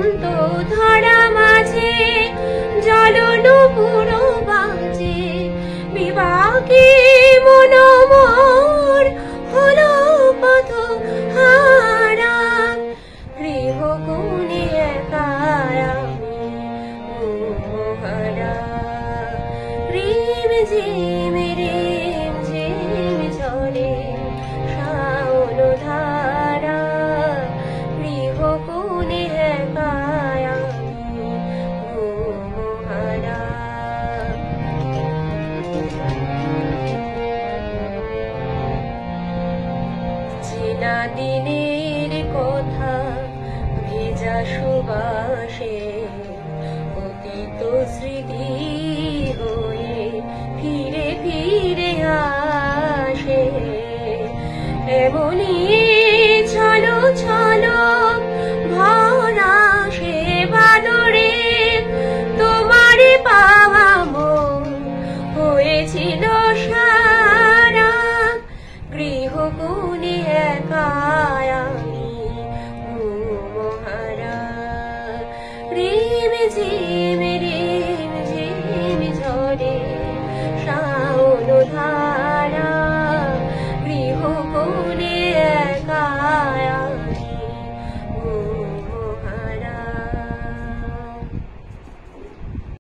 শান্ত ধারা মাঝে জ্বলন পুরো বাজে বিবাকে মনোমর হলো পথ হারা গৃহ কোণে একা আমি মোহহারা রিম ঝিম ঝরে শাওন ধারা গৃহ কোণে একা আমি মোহহারা চেনা দিনের কথা ভেজা সুবাসে অতীত স্মৃতি হয়ে ফিরে ফিরে আসে এমনি